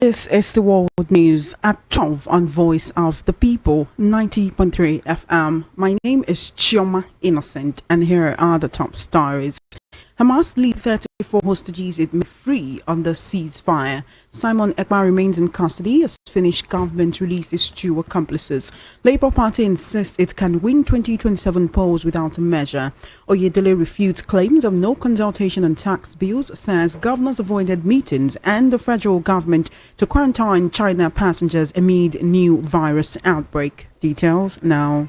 This is the world news at 12 on Voice of the People, 90.3 FM. My name is Chioma Innocent, and here are the top stories. Hamas lead 34 hostages it made free on the ceasefire. Simon Ekpa remains in custody as Finnish government releases two accomplices. Labour Party insists it can win 2027 polls without a measure. Oyedele refutes claims of no consultation on tax bills, says governors avoided meetings and the federal government to quarantine China passengers amid new virus outbreak. Details now.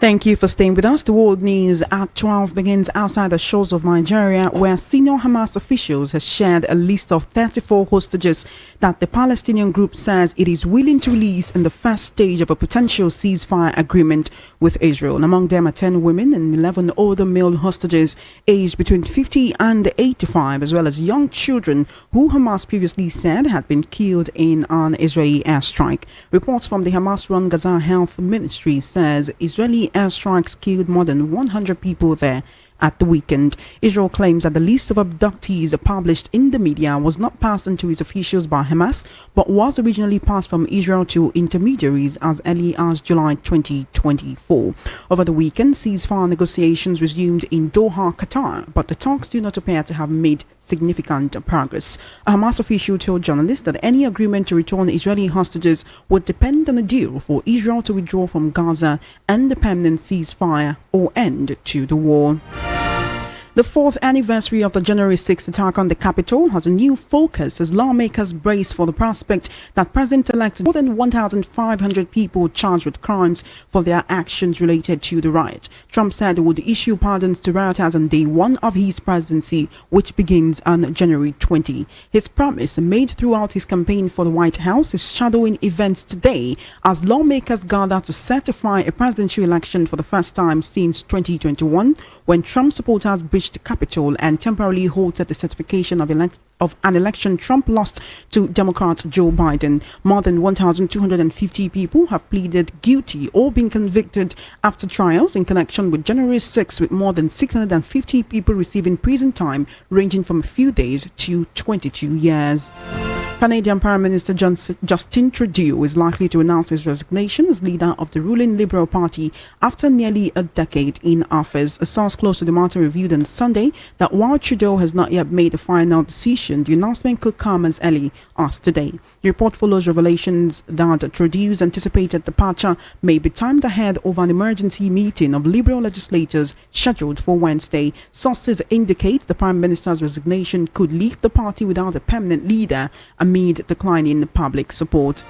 Thank you for staying with us. The world news at 12 begins outside the shores of Nigeria, where senior Hamas officials have shared a list of 34 hostages that the Palestinian group says it is willing to release in the first stage of a potential ceasefire agreement with Israel. And among them are 10 women and 11 older male hostages aged between 50 and 85, as well as young children who Hamas previously said had been killed in an Israeli airstrike. Reports from the Hamas-run Gaza Health Ministry says Israeli airstrikes killed more than 100 people there at the weekend. Israel claims that the list of abductees published in the media was not passed on to its officials by Hamas, but was originally passed from Israel to intermediaries as early as July 2024. Over the weekend, ceasefire negotiations resumed in Doha, Qatar, but the talks do not appear to have made significant progress. A Hamas official told journalists that any agreement to return Israeli hostages would depend on a deal for Israel to withdraw from Gaza and the permanent ceasefire or end to the war. The fourth anniversary of the January 6th attack on the Capitol has a new focus as lawmakers brace for the prospect that President-elect more than 1,500 people charged with crimes for their actions related to the riot. Trump said he would issue pardons to rioters on day one of his presidency, which begins on January 20. His promise, made throughout his campaign for the White House, is shadowing events today as lawmakers gather to certify a presidential election for the first time since 2021, when Trump supporters breached the Capitol and temporarily halted the certification of an election Trump lost to Democrat Joe Biden. More than 1,250 people have pleaded guilty or been convicted after trials in connection with January 6, with more than 650 people receiving prison time ranging from a few days to 22 years. Canadian Prime Minister Justin Trudeau is likely to announce his resignation as leader of the ruling Liberal Party after nearly a decade in office. A source close to the matter revealed on Sunday that while Trudeau has not yet made a final decision, the announcement could come as early as today. The report follows revelations that Trudeau's anticipated departure may be timed ahead of an emergency meeting of Liberal legislators scheduled for Wednesday. Sources indicate the Prime Minister's resignation could leave the party without a permanent leader amid declining public support.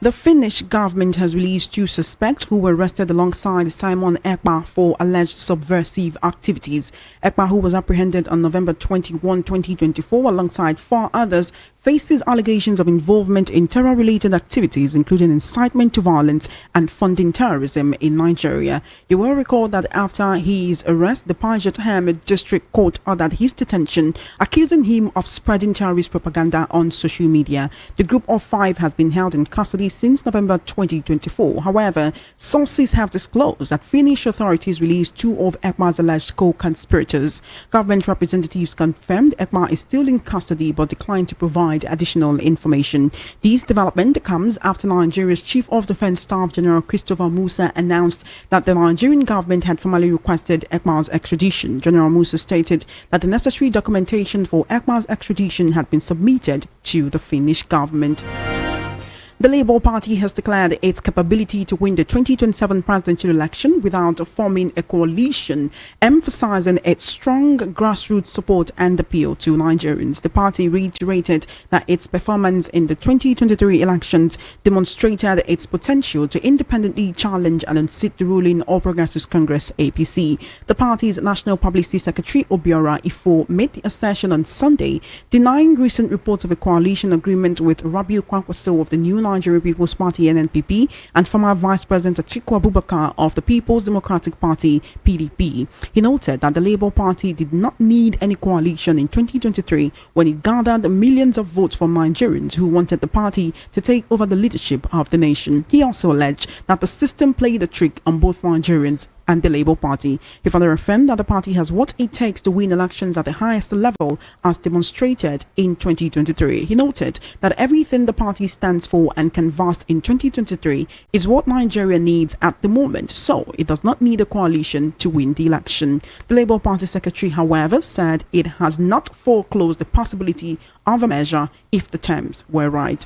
The Finnish government has released two suspects who were arrested alongside Simon Ekpa for alleged subversive activities. Ekpa, who was apprehended on November 21, 2024, alongside four others, faces allegations of involvement in terror-related activities, including incitement to violence and funding terrorism in Nigeria. You will recall that after his arrest, the Pajet District Court ordered his detention, accusing him of spreading terrorist propaganda on social media. The group of five has been held in custody since November 2024. However, sources have disclosed that Finnish authorities released two of Ekpa's alleged co-conspirators. Government representatives confirmed Ekpa is still in custody but declined to provide additional information. This development comes after Nigeria's Chief of Defense Staff General Christopher Musa announced that the Nigerian government had formally requested Ekpa's extradition. General Musa stated that the necessary documentation for Ekpa's extradition had been submitted to the Finnish government. The Labour Party has declared its capability to win the 2027 presidential election without forming a coalition, emphasizing its strong grassroots support and appeal to Nigerians. The party reiterated that its performance in the 2023 elections demonstrated its potential to independently challenge and unseat the ruling All Progressives Congress (APC). The party's National Publicity Secretary Obiora Ifo made the assertion on Sunday, denying recent reports of a coalition agreement with Rabiu Kwankwaso of the New Nigerian People's Party (NNPP) and former Vice President Atiku Abubakar of the People's Democratic Party (PDP). He noted that the Labour Party did not need any coalition in 2023 when it gathered millions of votes from Nigerians who wanted the party to take over the leadership of the nation. He also alleged that the system played a trick on both Nigerians and the Labour Party. He further affirmed that the party has what it takes to win elections at the highest level, as demonstrated in 2023. He noted that everything the party stands for and canvassed in 2023 is what Nigeria needs at the moment, so it does not need a coalition to win the election. The Labour Party secretary, however, said it has not foreclosed the possibility of a measure if the terms were right.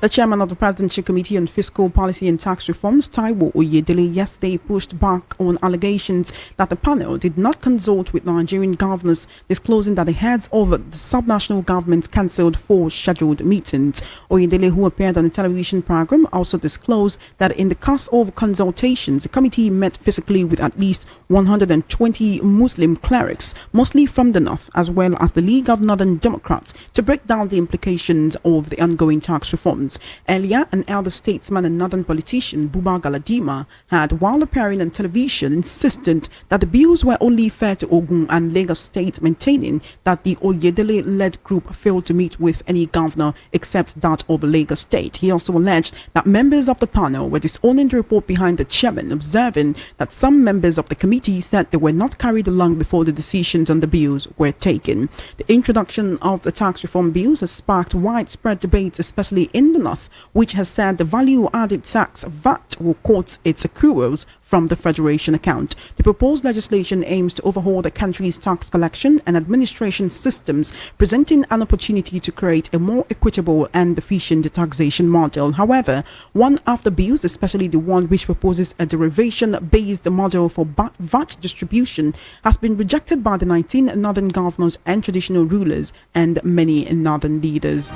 The chairman of the Presidential Committee on Fiscal Policy and Tax Reforms, Taiwo Oyedele, yesterday pushed back on allegations that the panel did not consult with Nigerian governors, disclosing that the heads of the subnational governments cancelled 4 scheduled meetings. Oyedele, who appeared on a television program, also disclosed that in the course of consultations, the committee met physically with at least 120 Muslim clerics, mostly from the north, as well as the League of Northern Democrats, to break down the implications of the ongoing tax reforms. Earlier, an elder statesman and northern politician, Buba Galadima, had, while appearing on television, insisted that the bills were only fair to Ogun and Lagos State, maintaining that the Oyedele-led group failed to meet with any governor except that of Lagos State. He also alleged that members of the panel were disowning the report behind the chairman, observing that some members of the committee said they were not carried along before the decisions on the bills were taken. The introduction of the tax reform bills has sparked widespread debates, especially in the north, which has said the value-added tax VAT will cut its accruals from the Federation account. The proposed legislation aims to overhaul the country's tax collection and administration systems, presenting an opportunity to create a more equitable and efficient taxation model. However, one of the bills, especially the one which proposes a derivation-based model for VAT distribution, has been rejected by the 19 northern governors and traditional rulers and many northern leaders.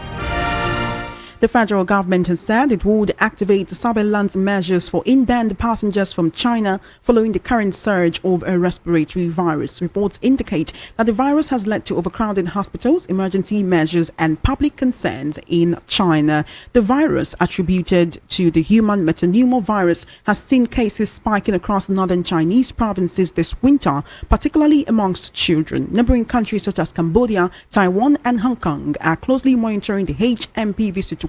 The federal government has said it would activate surveillance measures for inbound passengers from China following the current surge of a respiratory virus. Reports indicate that the virus has led to overcrowded hospitals, emergency measures, and public concerns in China. The virus, attributed to the human metapneumovirus, has seen cases spiking across northern Chinese provinces this winter, particularly amongst children. Neighboring countries such as Cambodia, Taiwan, and Hong Kong are closely monitoring the HMPV situation,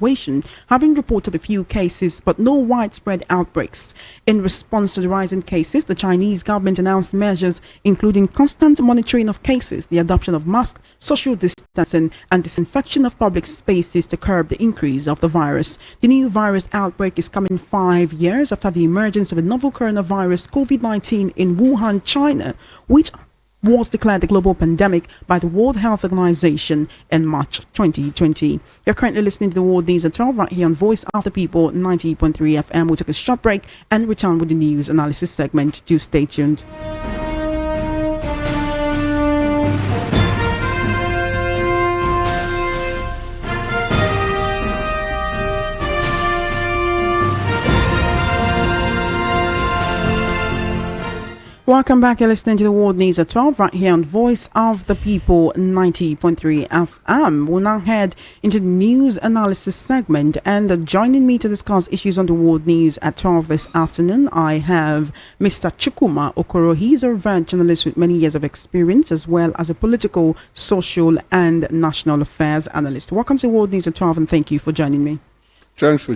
having reported a few cases but no widespread outbreaks. In response to the rising cases, the Chinese government announced measures including constant monitoring of cases, the adoption of masks, social distancing, and disinfection of public spaces to curb the increase of the virus. The new virus outbreak is coming 5 years after the emergence of a novel coronavirus COVID-19 in Wuhan, China, which was declared a global pandemic by the World Health Organization in March 2020. You're currently listening to the World News at 12 right here on Voice of the People 90.3 FM. We'll take a short break and return with the news analysis segment. Do stay tuned. Welcome back. You're listening to the World News at 12 right here on Voice of the People 90.3 FM. We'll now head into the news analysis segment, and joining me to discuss issues on the World News at 12 this afternoon, I have Mr. Chukwuma Okoro. He's a revered journalist with many years of experience, as well as a political, social, and national affairs analyst. Welcome to the World News at 12, and thank you for joining me. Thanks to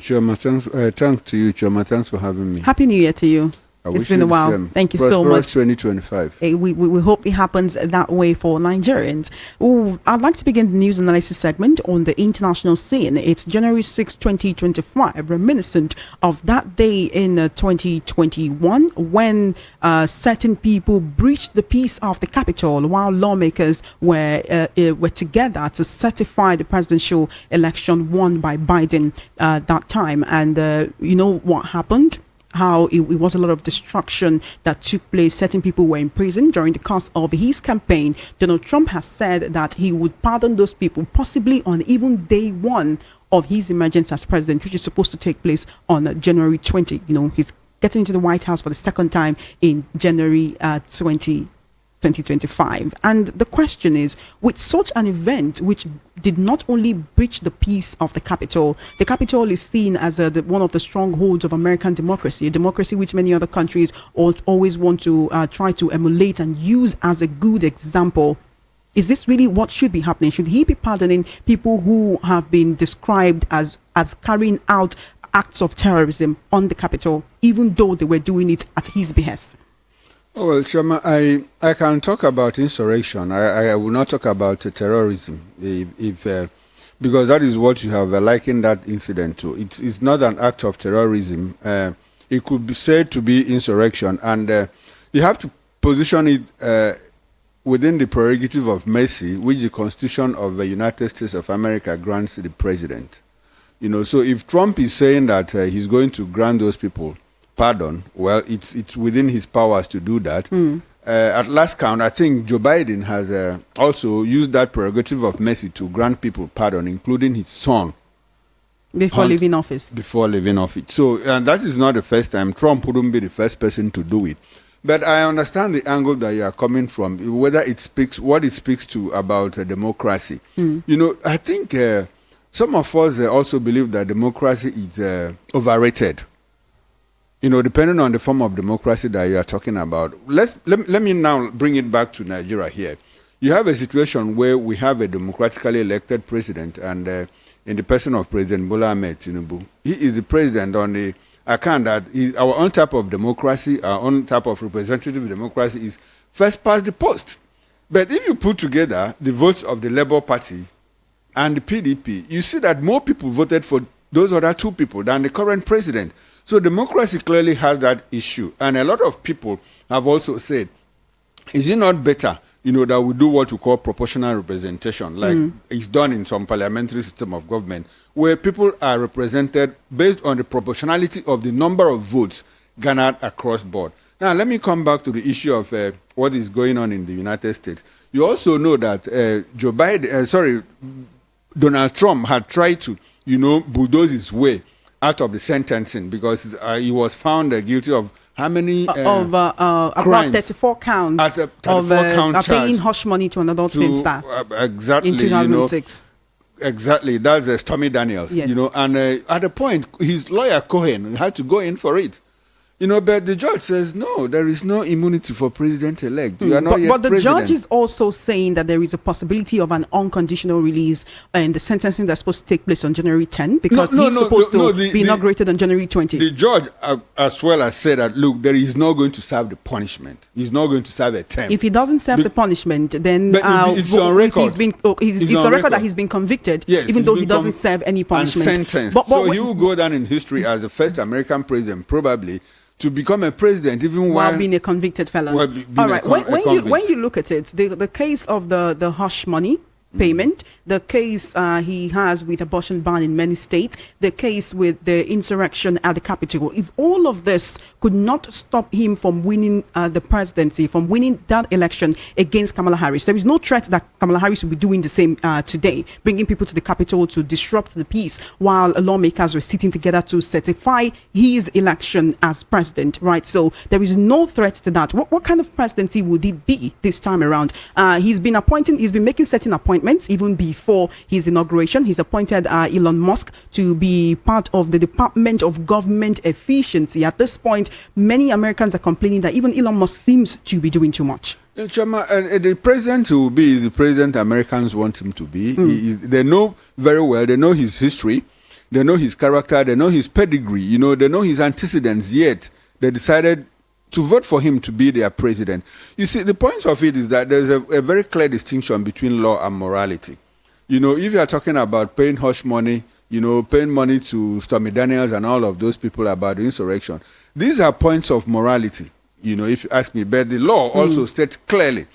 you, Choma. Thanks for having me. Happy New Year to you. It's been a while. Thank you so much. 2025. We hope it happens that way for Nigerians. I'd like to begin the news analysis segment on the international scene. It's January 6, 2025, reminiscent of that day in 2021 when certain people breached the peace of the Capitol while lawmakers were together to certify the presidential election won by Biden that time. And you know what happened? How it was a lot of destruction that took place. Certain people were imprisoned during the course of his campaign. Donald Trump has said that he would pardon those people possibly on even day one of his emergence as president, which is supposed to take place on January 20. You know, he's getting into the White House for the second time in January 2025. And the question is, with such an event which did not only breach the peace of the Capitol is seen as one of the strongholds of American democracy, a democracy which many other countries always want to try to emulate and use as a good example. Is this really what should be happening? Should he be pardoning people who have been described as carrying out acts of terrorism on the Capitol, even though they were doing it at his behest? Oh, well, Chama, I can talk about insurrection. I will not talk about terrorism, because that is what you have likened that incident to. It's not an act of terrorism. It could be said to be insurrection, and you have to position it within the prerogative of mercy, which the Constitution of the United States of America grants the president. So if Trump is saying that he's going to grant those people pardon, well, it's within his powers to do that. At last count, I think Joe Biden has also used that prerogative of mercy to grant people pardon, including his son. Before leaving office. Before leaving office. So, and that is not the first time. Trump wouldn't be the first person to do it. But I understand the angle that you are coming from, whether it speaks, what it speaks to about democracy. I think some of us also believe that democracy is overrated. Depending on the form of democracy that you are talking about. Let me now bring it back to Nigeria here. You have a situation where we have a democratically elected president, and in the person of President Bola Ahmed Tinubu, he is the president on the account that our own type of democracy, our own type of representative democracy is first past the post. But if you put together the votes of the Labour Party and the PDP, you see that more people voted for those other two people than the current president. So democracy clearly has that issue. And a lot of people have also said, is it not better, that we do what we call proportional representation, like it's done in some parliamentary system of government, where people are represented based on the proportionality of the number of votes garnered across board. Now, let me come back to the issue of what is going on in the United States. You also know that Donald Trump had tried to, bulldoze his way out of the sentencing because he was found guilty of how many about 34 counts of paying hush money to another film star. Exactly. In 2006. Exactly. That's Stormy Daniels. Yes. And at the point, his lawyer Cohen had to go in for it. But the judge says, no, there is no immunity for president-elect. You are not yet but the president. judge is also saying that there is a possibility of an unconditional release and the sentencing that's supposed to take place on January 10 because he's supposed to be inaugurated on January 20. The judge as well has said that, look, there is not going to serve the punishment. He's not going to serve a term. If he doesn't serve the punishment, then it's on record. It's on record that he's been convicted, yes, even though he doesn't serve any punishment. And sentenced. So he will go down in history as the first American president, probably, to become a president, even while being a convicted felon. All right. When you look at it, the case of the hush money payment, the case he has with abortion ban in many states, the case with the insurrection at the Capitol, if all of this could not stop him from winning the presidency, from winning that election against Kamala Harris, there is no threat that Kamala Harris will be doing the same today, bringing people to the Capitol to disrupt the peace while lawmakers were sitting together to certify his election as president, right? So there is no threat to that. What kind of presidency would it be this time around? He's been making certain appointments even before his inauguration. He's appointed Elon Musk to be part of the Department of Government Efficiency. At this point, many Americans are complaining that even Elon Musk seems to be doing too much. Chama, the president who will be is the president Americans want him to be. They know very well, they know his history, they know his character, they know his pedigree, they know his antecedents, yet they decided to vote for him to be their president. You see, the point of it is that there's a very clear distinction between law and morality. If you are talking about paying hush money, paying money to Stormy Daniels and all of those people about the insurrection, these are points of morality, if you ask me. But the law also states clearly,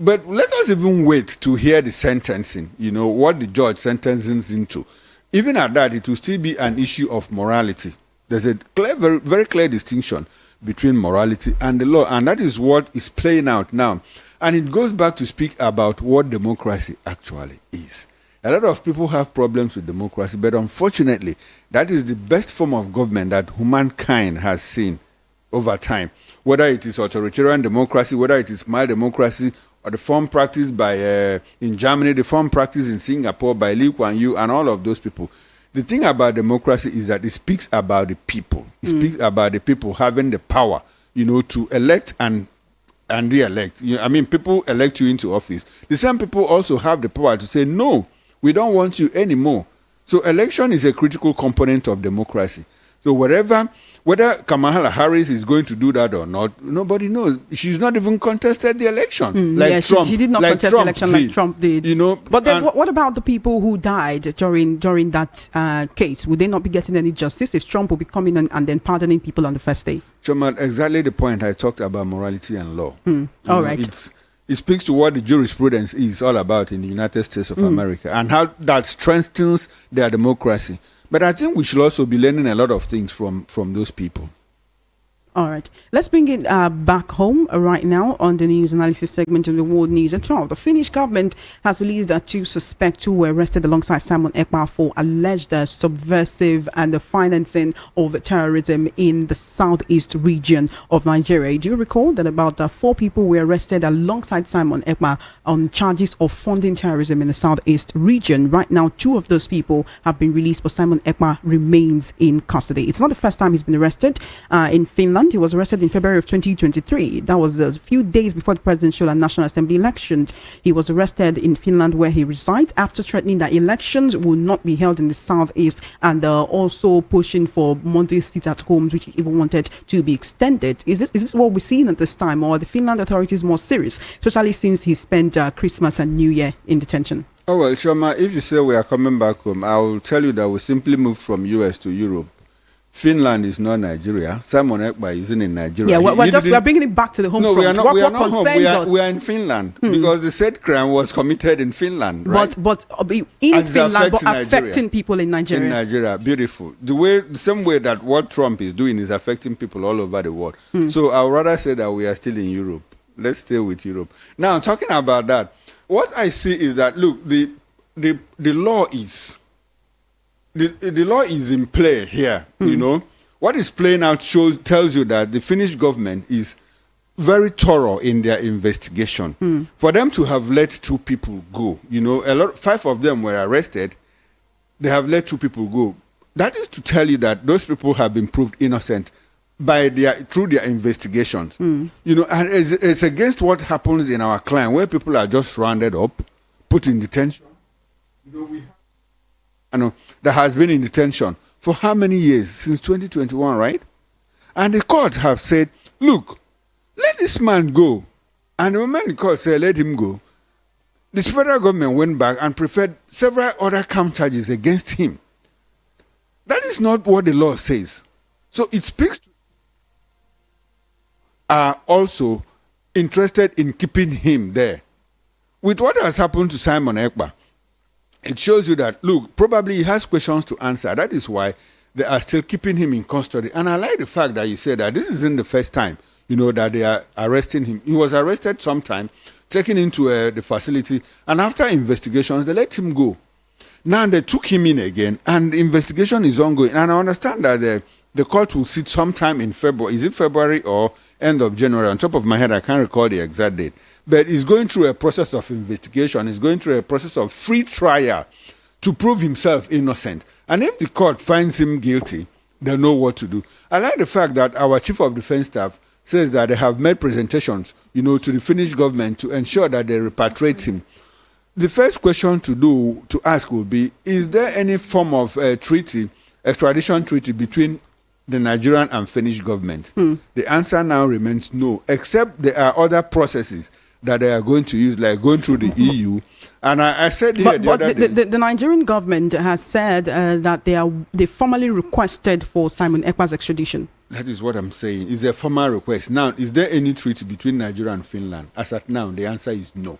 But let us even wait to hear the sentencing, what the judge sentences into. Even at that, it will still be an issue of morality. There's a clear, very, very clear distinction between morality and the law, and that is what is playing out now. And it goes back to speak about what democracy actually is. A lot of people have problems with democracy, but unfortunately, that is the best form of government that humankind has seen over time. Whether it is authoritarian democracy, whether it is mild democracy, or the form practiced by in Germany, the form practiced in Singapore by Lee Kuan Yew and all of those people. The thing about democracy is that it speaks about the people. It speaks about the people having the power, to elect and re-elect. People elect you into office. The same people also have the power to say, no, we don't want you anymore. So election is a critical component of democracy. So whether Kamala Harris is going to do that or not, nobody knows. She's not even contested the election. Trump. She did not contest the election like Trump did. But then what about the people who died during that case? Would they not be getting any justice if Trump will be coming and then pardoning people on the first day? Choma, exactly the point I talked about morality and law. All right. It speaks to what the jurisprudence is all about in the United States of America and how that strengthens their democracy. But I think we should also be learning a lot of things from those people. All right. Let's bring it back home right now on the news analysis segment of the World News at 12. The Finnish government has released that two suspects who were arrested alongside Simon Ekpa for alleged subversive and the financing of terrorism in the southeast region of Nigeria. Do you recall that about 4 people were arrested alongside Simon Ekpa on charges of funding terrorism in the southeast region? Right now, 2 of those people have been released, but Simon Ekpa remains in custody. It's not the first time he's been arrested in Finland. He was arrested in February of 2023. That was a few days before the presidential and national assembly elections. He was arrested in Finland, where he resides, after threatening that elections will not be held in the southeast and also pushing for monthly seats at homes, which he even wanted to be extended. Is this what we're seeing at this time, or are the Finland authorities more serious, especially since he spent Christmas and New Year in detention? Oh, well, Shoma, if you say we are coming back home, I will tell you that we simply moved from US to Europe. Finland is not Nigeria. Simon Ekpa isn't in Nigeria. Yeah, we're bringing it back to the home front. We are not home. We are in Finland because the said crime was committed in Finland, right? But in Finland, but affecting people in Nigeria. In Nigeria, beautiful. The same way that what Trump is doing is affecting people all over the world. So I would rather say that we are still in Europe. Let's stay with Europe. Now, talking about that, what I see is that, look, the law is... The law is in play here, What is playing out tells you that the Finnish government is very thorough in their investigation. For them to have let 2 people go, 5 of them were arrested, they have let 2 people go. That is to tell you that those people have been proved innocent through their investigations. And it's against what happens in our client, where people are just rounded up, put in detention. That has been in detention for how many years? Since 2021, right? And the court have said, look, let this man go. And the moment the court said, let him go, the federal government went back and preferred several other count charges against him. That is not what the law says. So it speaks to are also interested in keeping him there. With what has happened to Simon Ekpa, it shows you that, look, probably he has questions to answer. That is why they are still keeping him in custody. And I like the fact that you said that this isn't the first time, that they are arresting him. He was arrested sometime, taken into the facility, and after investigations, they let him go. Now they took him in again, and the investigation is ongoing. And I understand that the court will sit sometime in February. Is it February or end of January? On top of my head, I can't recall the exact date. But he's going through a process of investigation. He's going through a process of free trial to prove himself innocent. And if the court finds him guilty, they'll know what to do. I like the fact that our Chief of Defense Staff says that they have made presentations, to the Finnish government to ensure that they repatriate him. The first question to ask will be, is there any form of extradition treaty between the Nigerian and Finnish government? The answer now remains no, except there are other processes that they are going to use, like going through the EU. And I said here the Nigerian government has said that they formally requested for Simon Ekpa's extradition. That is what I'm saying. It's a formal request. Now, is there any treaty between Nigeria and Finland? As at now, the answer is no.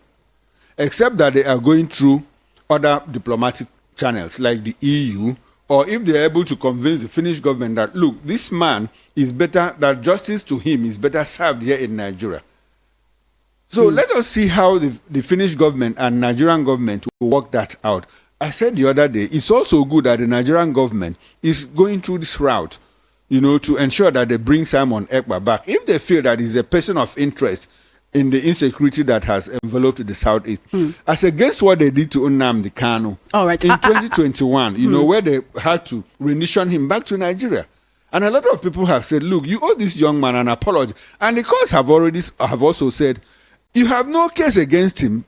Except that they are going through other diplomatic channels, like the EU, or if they are able to convince the Finnish government that, look, this man is better, that justice to him is better served here in Nigeria. So let us see how the Finnish government and Nigerian government will work that out. I said the other day, it's also good that the Nigerian government is going through this route, to ensure that they bring Simon Ekpa back. If they feel that he's a person of interest in the insecurity that has enveloped the Southeast, as against what they did to Nnamdi Kanu in 2021, where they had to rendition him back to Nigeria. And a lot of people have said, look, you owe this young man an apology. And the courts have also said, you have no case against him,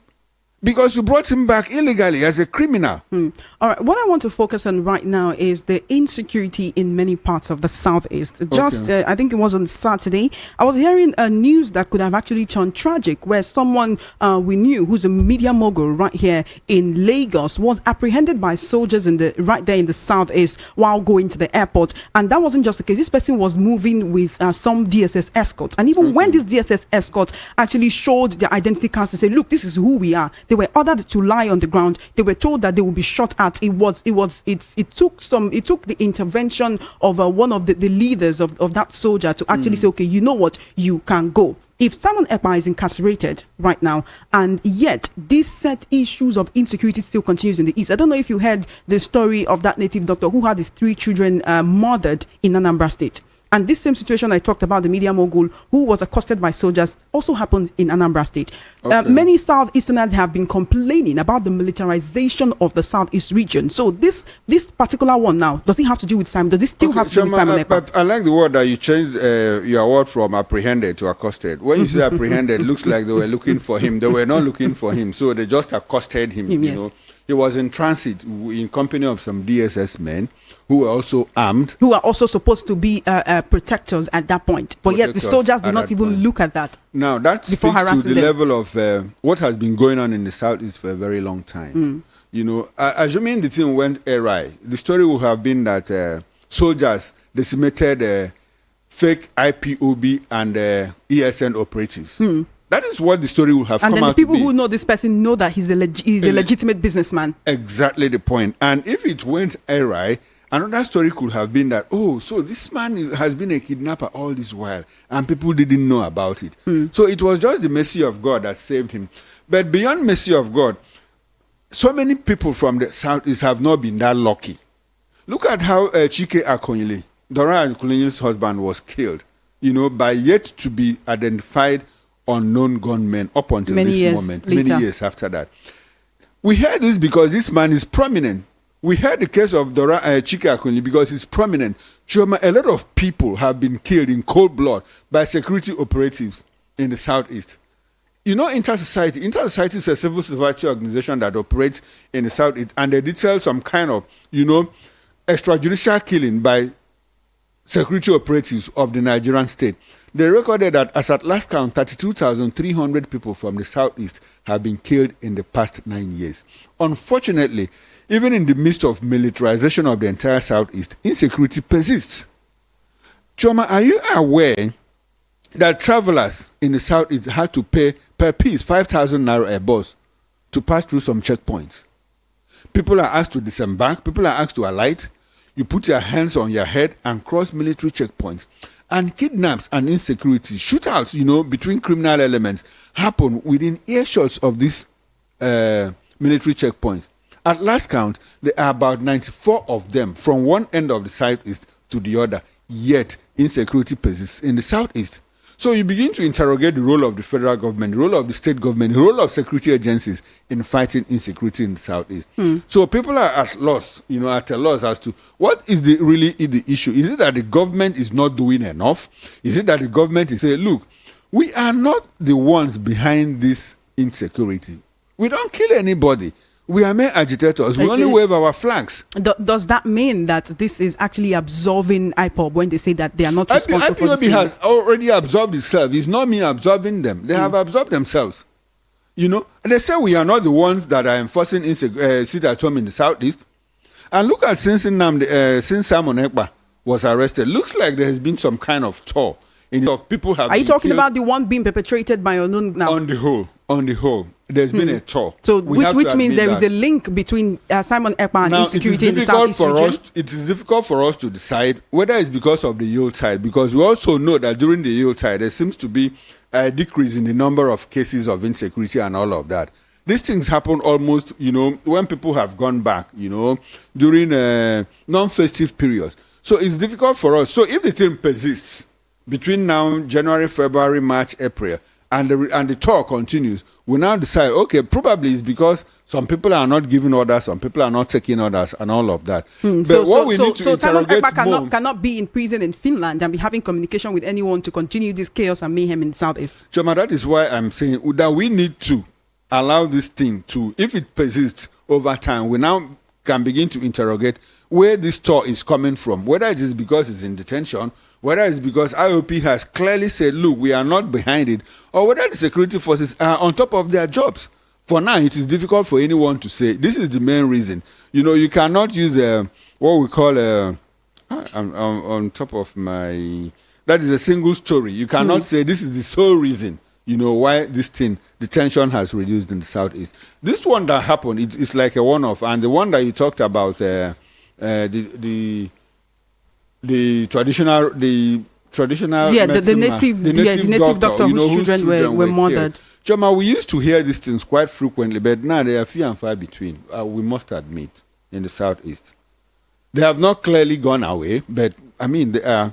Because you brought him back illegally as a criminal. All right. What I want to focus on right now is the insecurity in many parts of the southeast. Just, I think it was on Saturday, I was hearing a news that could have actually turned tragic, where someone we knew, who's a media mogul right here in Lagos, was apprehended by soldiers right there in the southeast while going to the airport. And that wasn't just the case. This person was moving with some DSS escorts, and even when these DSS escorts actually showed their identity cards to say, "Look, this is who we are," they were ordered to lie on the ground. They were told that they would be shot at. It took the intervention of one of the leaders of that soldier to actually say, "Okay, you know what, you can go." If Simon Ekpa is incarcerated right now, and yet these set issues of insecurity still continues in the east. I don't know if you heard the story of that native doctor who had his 3 children murdered in Anambra State. And this same situation I talked about, the media mogul who was accosted by soldiers, also happened in Anambra State. Many Southeasterners have been complaining about the militarization of the Southeast region. So this particular one now, does it have to do with Simon? Does it still have to do with Simon Ekpa? I like the word that you changed your word from apprehended to accosted. When you say apprehended, it looks like they were looking for him. They were not looking for him, so they just accosted him. You know, he was in transit in company of some DSS men who were also armed, who are also supposed to be protectors at that point, but yet the soldiers did not even look at that. Now that speaks to the level of what has been going on in the southeast for a very long time. You know, assuming the thing went awry, the story would have been that soldiers decimated fake IPOB and ESN operatives. That is what the story would have come out to be. And then the people who know this person know that he's a legitimate businessman. Exactly the point. And if it went awry, another story could have been that, oh, so this man has been a kidnapper all this while, and people didn't know about it. So it was just the mercy of God that saved him. But beyond mercy of God, so many people from the southeast have not been that lucky. Look at how Chike Akonyele, Dora Akonye's husband, was killed, you know, by yet to be identified unknown gunmen up until this moment, many years after that. We heard this because this man is prominent. We heard the case of Dora Chike Akonyele because he's prominent. Choma, a lot of people have been killed in cold blood by security operatives in the southeast. You know, Intersociety is a civil society organization that operates in the southeast, and they detail some kind of, you know, extrajudicial killing by security operatives of the Nigerian state. They recorded that as at last count, 32,300 people from the southeast have been killed in the past 9 years. Unfortunately, even in the midst of militarization of the entire southeast, insecurity persists. Choma, are you aware that travelers in the southeast had to pay per piece 5,000 naira a bus to pass through some checkpoints? People are asked to disembark, people are asked to alight. You put your hands on your head and cross military checkpoints. And kidnaps and insecurity, shootouts, you know, between criminal elements happen within earshots of these military checkpoints. At last count, there are about 94 of them from one end of the southeast to the other. Yet, insecurity persists in the southeast. So you begin to interrogate the role of the federal government, the role of the state government, the role of security agencies in fighting insecurity in the southeast. So people are at loss, you know, at a loss as to what is really the issue. Is it that the government is not doing enough? Is it that the government is saying, look, we are not the ones behind this insecurity. We don't kill anybody. We are mere agitators. We only wave our flags. Does that mean that this is actually absolving IPOB when they say that they are not responsible for this? IPOB has already absorbed itself. It's not me absorbing them. They have absorbed themselves. You know, and they say we are not the ones that are enforcing sit at home in the southeast. And look at since Simon Ekpa was arrested, looks like there has been some kind of tour. Of people have. Are you talking about the one being perpetrated by unknown now? On the whole, there's been a tour. So which means there is a link between Simon Ekpa and insecurity in the southeast region? It is difficult for us to decide whether it's because of the Yuletide, because we also know that during the Yuletide there seems to be a decrease in the number of cases of insecurity and all of that. These things happen almost, you know, when people have gone back, you know, during non-festive periods. So it's difficult for us. So if the thing persists between now, January, February, March, April, and the tour continues, we now decide, okay, probably it's because some people are not giving orders, some people are not taking orders, and all of that. But what we need to interrogate Simon Ekpa cannot be in prison in Finland and be having communication with anyone to continue this chaos and mayhem in the southeast. Choma, that is why I'm saying that we need to allow this thing to, if it persists over time, we now can begin to interrogate where this tour is coming from, whether it is because it's in detention, whether it's because IOP has clearly said, look, we are not behind it, or whether the security forces are on top of their jobs. For now, it is difficult for anyone to say. This is the main reason. You know, you cannot use what we call I'm on top of my, that is a single story. You cannot say this is the sole reason, you know, why this thing, the tension has reduced in the southeast. This one that happened, it's like a one-off. And the one that you talked about, the traditional, yeah, the native doctor you know, whose children were murdered. Choma, we used to hear these things quite frequently, but now they are few and far between, we must admit, in the southeast. They have not clearly gone away, but I mean, there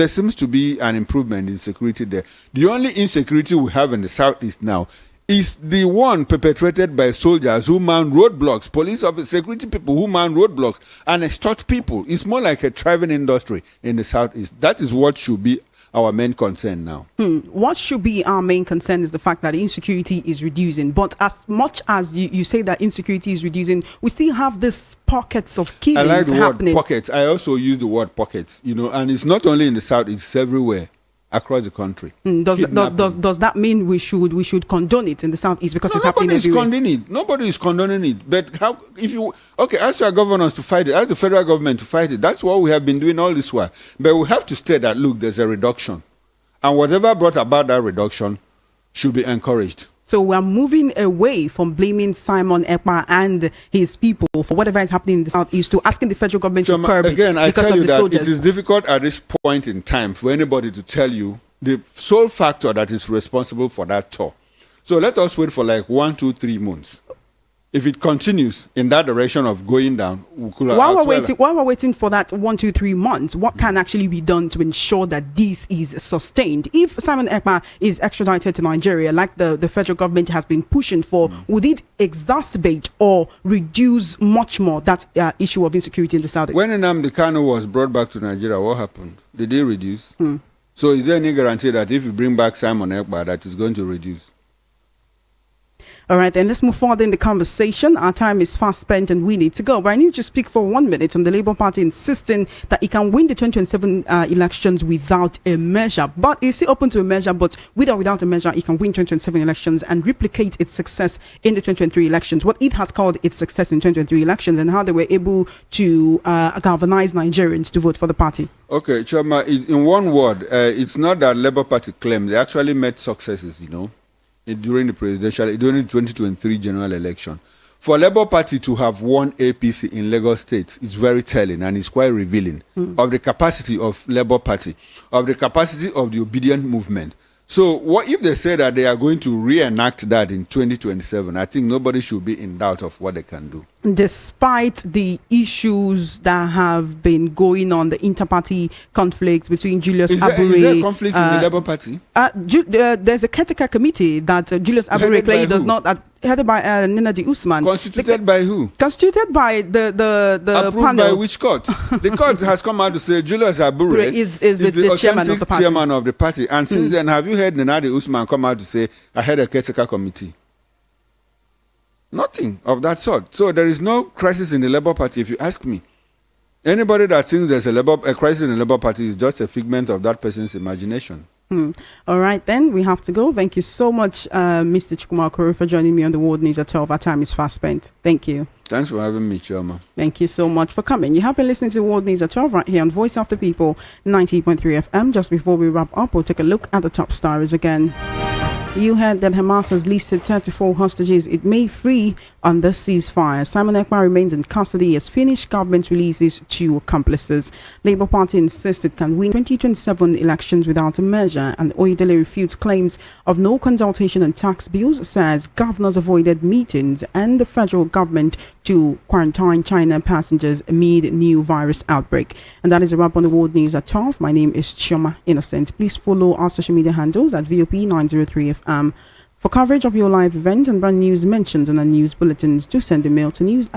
seems to be an improvement in security there. The only insecurity we have in the southeast now is the one perpetrated by soldiers who man roadblocks, police officers, security people who man roadblocks and extort people. It's more like a thriving industry in the southeast. That is what should be our main concern now. What should be our main concern is the fact that insecurity is reducing. But as much as you say that insecurity is reducing, we still have this pockets of killings I like the happening. word pockets. I also use the word pockets, you know, and it's not only in the south, it's everywhere across the country. Does that mean we should condone it in the southeast because it's happening everywhere? Nobody is condoning it. But how, if you, okay, ask your governors to fight it, ask the federal government to fight it. That's what we have been doing all this while. But we have to state that, look, there's a reduction. And whatever brought about that reduction should be encouraged. So we're moving away from blaming Simon Ekpa and his people for whatever is happening in the southeast to asking the federal government to curb again, it I because tell of you the that soldiers. it is difficult at this point in time for anybody to tell you the sole factor that is responsible for that tour. So let us wait for like 1, 2, 3 months. If it continues in that direction of going down, we could while we're waiting for that 1, 2, 3 months, what can actually be done to ensure that this is sustained? If Simon Ekpa is extradited to Nigeria, like the federal government has been pushing for, would it exacerbate or reduce much more that issue of insecurity in the southeast? When Nnamdi Kanu was brought back to Nigeria, what happened? Did they reduce? So is there any guarantee that if you bring back Simon Ekpa, that is going to reduce? All right, then let's move forward in the conversation. Our time is fast spent and we need to go. But I need to speak for 1 minute on the Labour Party insisting that it can win the 2027 elections without a measure. But it's still open to a measure, but with or without a measure, it can win 2027 elections and replicate its success in the 2023 elections. What it has called its success in 2023 elections and how they were able to galvanize Nigerians to vote for the party. Okay, Choma, in one word, it's not that Labour Party claim. They actually met successes, you know, during the 2023 general election. For Labour Party to have won APC in Lagos State is very telling and it's quite revealing of the capacity of Labour Party, of the capacity of the obedient movement. So what if they say that they are going to reenact that in 2027? I think nobody should be in doubt of what they can do. Despite the issues that have been going on, the inter-party conflicts between Julius Abure... Is there a conflict in the Labour Party? There's a caretaker committee that Julius Abure clearly does not... headed by Nenadi Usman. Constituted by who? Constituted by the approved panel. By which court? The court has come out to say Julius Abure is the chairman of the party. Chairman of the party. And since then, have you heard Nenadi Usman come out to say, I had a caretaker committee? Nothing of that sort. So there is no crisis in the Labour Party, if you ask me. Anybody that thinks there's a crisis in the Labour Party is just a figment of that person's imagination. All right, then we have to go. Thank you so much, Mr. Chukwuma Okoro, for joining me on the World News at 12. Our time is fast spent. Thank you. Thanks for having me, Choma. Thank you so much for coming. You have been listening to the World News at 12 right here on Voice of the People, 90.3 FM. Just before we wrap up, we'll take a look at the top stories again. You heard that Hamas has listed 34 hostages it may free on the ceasefire. Simon Ekpa remains in custody as Finnish government releases 2 accomplices. Labour Party insists it can win 2027 elections without a measure, and Oyedele refutes claims of no consultation on tax bills, says governors avoided meetings and the federal government to quarantine China passengers amid new virus outbreak. And that is a wrap on the World News at 12. My name is Chioma Innocent. Please follow our social media handles at VOP903FM. For coverage of your live event and brand news mentioned in our news bulletins, do send a mail to news@